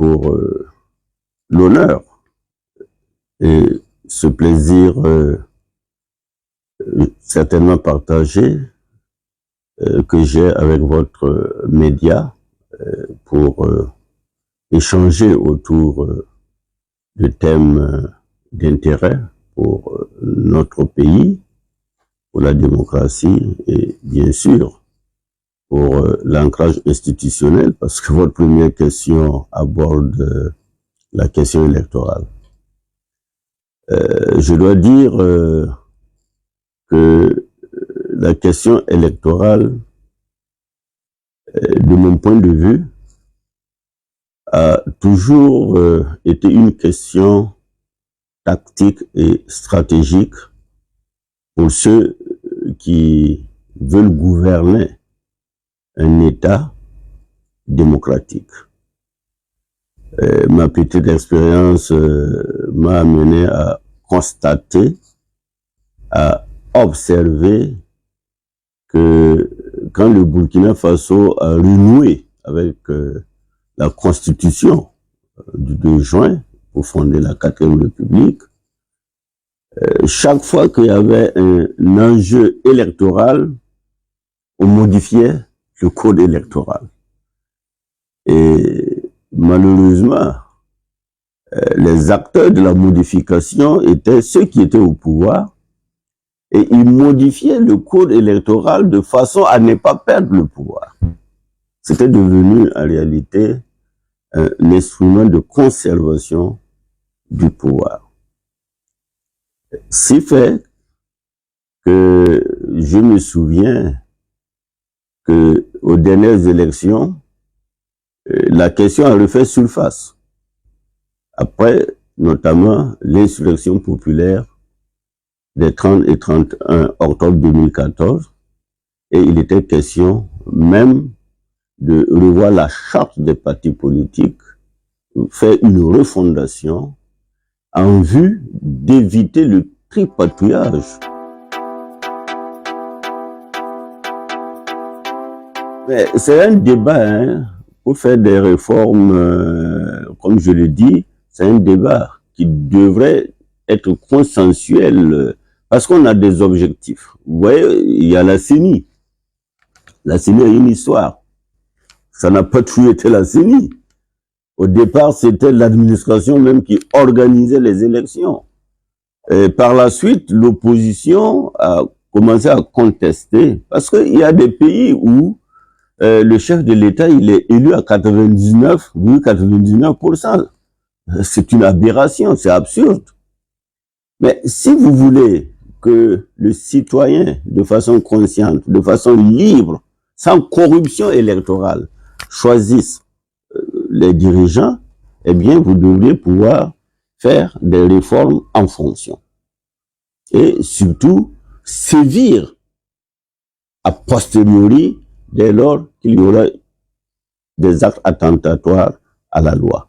pour l'honneur et ce plaisir certainement partagé que j'ai avec votre média pour échanger autour de thèmes d'intérêt pour notre pays, pour la démocratie et bien sûr pour l'ancrage institutionnel, parce que votre première question aborde la question électorale. Je dois dire que la question électorale, de mon point de vue, a toujours été une question tactique et stratégique pour ceux qui veulent gouverner un État démocratique. Ma petite expérience m'a amené à constater, à observer que quand le Burkina Faso a renoué avec la Constitution du 2 juin pour fonder la 4e République, chaque fois qu'il y avait un enjeu électoral, on modifiait le code électoral. Et malheureusement, les acteurs de la modification étaient ceux qui étaient au pouvoir et ils modifiaient le code électoral de façon à ne pas perdre le pouvoir. C'était devenu en réalité un instrument de conservation du pouvoir. Si fait que je me souviens que aux dernières élections, la question a refait surface. Après, notamment, l'insurrection populaire des 30 et 31 octobre 2014, et il était question même de revoir la charte des partis politiques, faire une refondation en vue d'éviter le tripatouillage. Mais c'est un débat, hein, pour faire des réformes, comme je le dis, c'est un débat qui devrait être consensuel, parce qu'on a des objectifs. Vous voyez, il y a la CENI. La CENI a une histoire. Ça n'a pas toujours été la CENI. Au départ, c'était l'administration même qui organisait les élections. Et par la suite, l'opposition a commencé à contester, parce qu'il y a des pays où le chef de l'État, il est élu à 99,99%. C'est une aberration, c'est absurde. Mais si vous voulez que le citoyen, de façon consciente, de façon libre, sans corruption électorale, choisisse les dirigeants, eh bien, vous devriez pouvoir faire des réformes en fonction. Et surtout, sévir a posteriori dès lors qu'il y aura des actes attentatoires à la loi.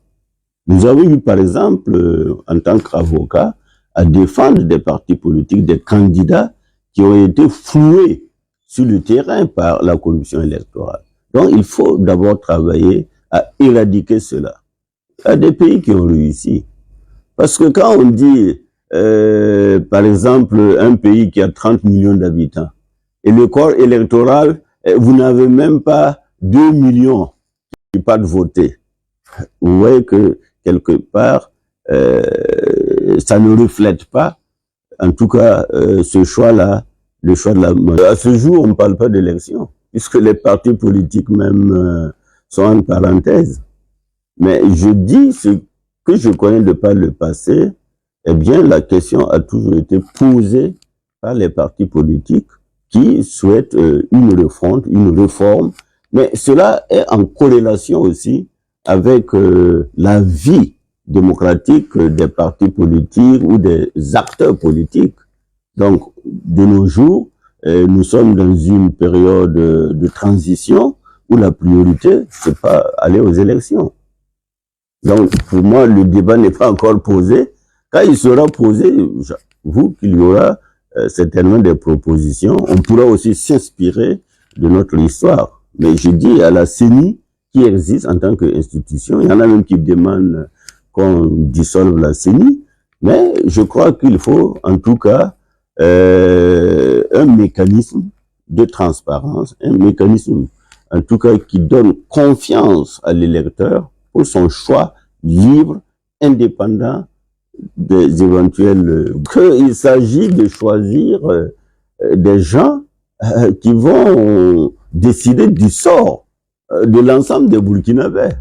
Nous avons eu, par exemple, en tant qu'avocat, à défendre des partis politiques, des candidats qui ont été floués sur le terrain par la corruption électorale. Donc, il faut d'abord travailler à éradiquer cela. Il y a des pays qui ont réussi. Parce que quand on dit, par exemple, un pays qui a 30 millions d'habitants, et le corps électoral, vous n'avez même pas 2 millions qui partent voter. Vous voyez que, quelque part, ça ne reflète pas, en tout cas, ce choix-là, le choix de la... À ce jour, on ne parle pas d'élection, puisque les partis politiques même sont en parenthèse. Mais je dis ce que je connais de par le passé, eh bien, la question a toujours été posée par les partis politiques qui souhaitent une refonte, une réforme, mais cela est en corrélation aussi avec la vie démocratique des partis politiques ou des acteurs politiques. Donc, de nos jours, nous sommes dans une période de transition où la priorité, c'est pas aller aux élections. Donc, pour moi, le débat n'est pas encore posé. Quand il sera posé, j'avoue qu'il y aura certainement des propositions. On pourra aussi s'inspirer de notre histoire. Mais je dis à la CENI qui existe en tant qu'institution. Il y en a même qui demandent qu'on dissolve la CENI. Mais je crois qu'il faut, en tout cas, un mécanisme de transparence, un mécanisme, en tout cas, qui donne confiance à l'électeur pour son choix libre, indépendant des éventuels... qu'il s'agit de choisir des gens qui vont décider du sort de l'ensemble des Burkinabés.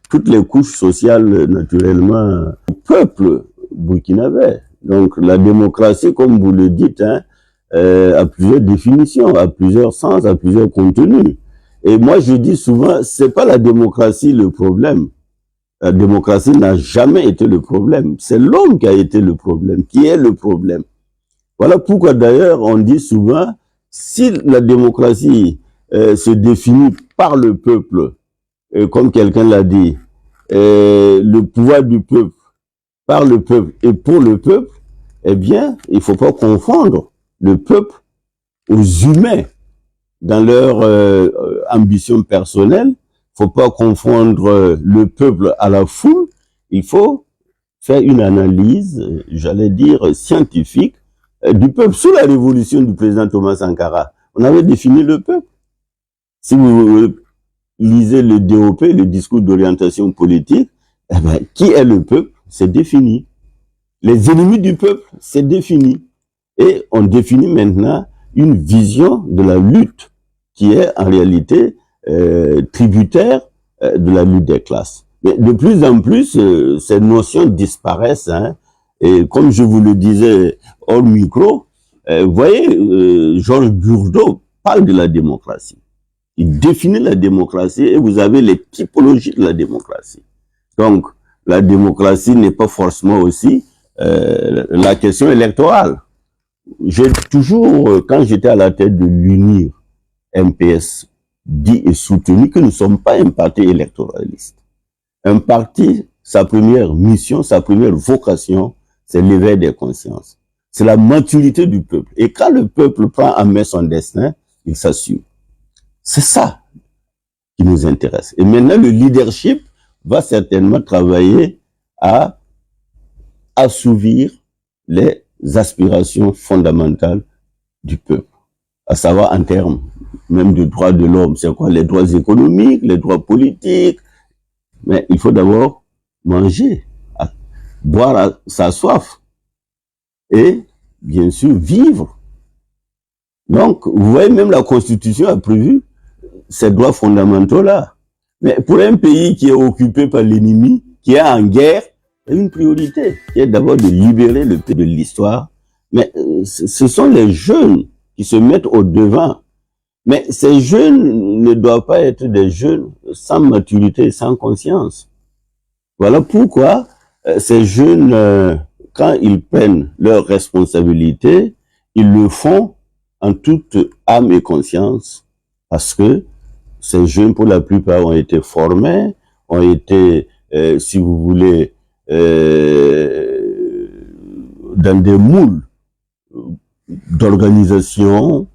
Toutes les couches sociales, naturellement, du peuple burkinabé. Donc la démocratie, comme vous le dites, hein, a plusieurs définitions, a plusieurs sens, a plusieurs contenus. Et moi, je dis souvent, c'est pas la démocratie le problème. La démocratie n'a jamais été le problème. C'est l'homme qui a été le problème, qui est le problème. Voilà pourquoi d'ailleurs on dit souvent, si la démocratie se définit par le peuple, comme quelqu'un l'a dit, le pouvoir du peuple, par le peuple et pour le peuple, eh bien, il faut pas confondre le peuple aux humains dans leur ambition personnelle. Faut pas confondre le peuple à la foule. Il faut faire une analyse, j'allais dire, scientifique du peuple. Sous la révolution du président Thomas Sankara, on avait défini le peuple. Si vous lisez le DOP, le discours d'orientation politique, eh ben, qui est le peuple? C'est défini. Les ennemis du peuple, c'est défini. Et on définit maintenant une vision de la lutte qui est en réalité tributaire de la lutte des classes. Mais de plus en plus, ces notions disparaissent. Hein, et comme je vous le disais hors micro, vous voyez, Georges Bourdeau parle de la démocratie. Il définit la démocratie et vous avez les typologies de la démocratie. Donc, la démocratie n'est pas forcément aussi la question électorale. J'ai toujours, quand j'étais à la tête de l'UNIR, MPS, dit et soutenu que nous ne sommes pas un parti électoraliste. Un parti, sa première mission, sa première vocation, c'est l'éveil des consciences. C'est la maturité du peuple. Et quand le peuple prend en main son destin, il s'assume. C'est ça qui nous intéresse. Et maintenant, le leadership va certainement travailler à assouvir les aspirations fondamentales du peuple, à savoir en termes même de droits de l'homme. C'est quoi? Les droits économiques, les droits politiques. Mais il faut d'abord manger, boire sa soif et bien sûr vivre. Donc, vous voyez, même la Constitution a prévu ces droits fondamentaux-là. Mais pour un pays qui est occupé par l'ennemi, qui est en guerre, il y a une priorité, qui est d'abord de libérer le pays de l'histoire. Mais ce sont les jeunes qui se mettent au devant. Mais ces jeunes ne doivent pas être des jeunes sans maturité, sans conscience. Voilà pourquoi ces jeunes, quand ils prennent leurs responsabilités, ils le font en toute âme et conscience, parce que ces jeunes, pour la plupart, ont été formés, ont été, si vous voulez, dans des moules d'organisation,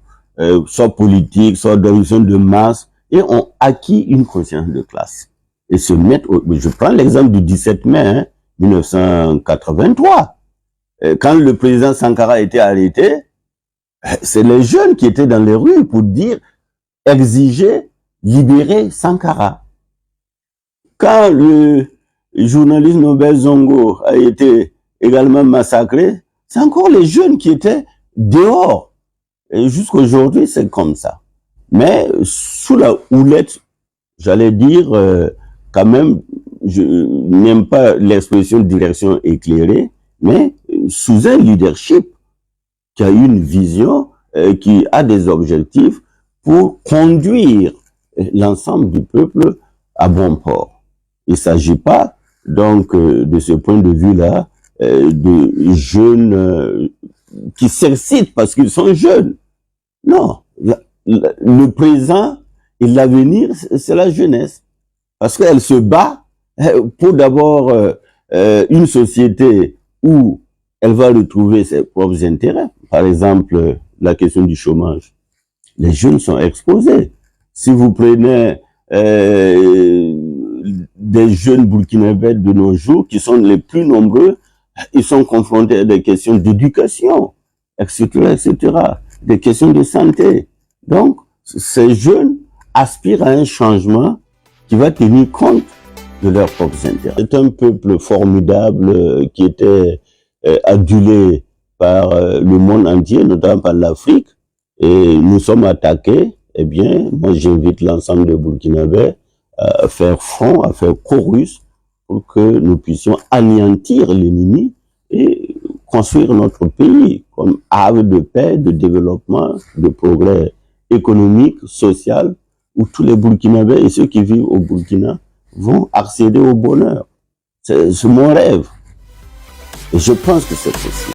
soit politique, soit d'organisation de masse, et ont acquis une conscience de classe. Et se mettre je prends l'exemple du 17 mai 1983. Quand le président Sankara a été arrêté, c'est les jeunes qui étaient dans les rues pour dire, exiger, libérer Sankara. Quand le journaliste Nobel Zongo a été également massacré, c'est encore les jeunes qui étaient dehors. Et jusqu'aujourd'hui, c'est comme ça. Mais sous la houlette, j'allais dire, quand même, je n'aime pas l'expression direction éclairée, mais sous un leadership qui a une vision, qui a des objectifs pour conduire l'ensemble du peuple à bon port. Il ne s'agit pas, donc, de ce point de vue-là, de jeunes qui s'excitent parce qu'ils sont jeunes. Non, le présent et l'avenir, c'est la jeunesse. Parce qu'elle se bat pour d'abord une société où elle va retrouver ses propres intérêts. Par exemple, la question du chômage. Les jeunes sont exposés. Si vous prenez des jeunes burkinabés de nos jours, qui sont les plus nombreux, ils sont confrontés à des questions d'éducation, etc., etc., des questions de santé. Donc, ces jeunes aspirent à un changement qui va tenir compte de leurs propres intérêts. C'est un peuple formidable qui était adulé par le monde entier, notamment par l'Afrique, et nous sommes attaqués. Eh bien, moi j'invite l'ensemble des Burkinabés à faire front, à faire chorus pour que nous puissions anéantir l'ennemi et construire notre pays comme havre de paix, de développement, de progrès économique, social, où tous les Burkinabés et ceux qui vivent au Burkina vont accéder au bonheur. C'est mon rêve. Et je pense que c'est possible.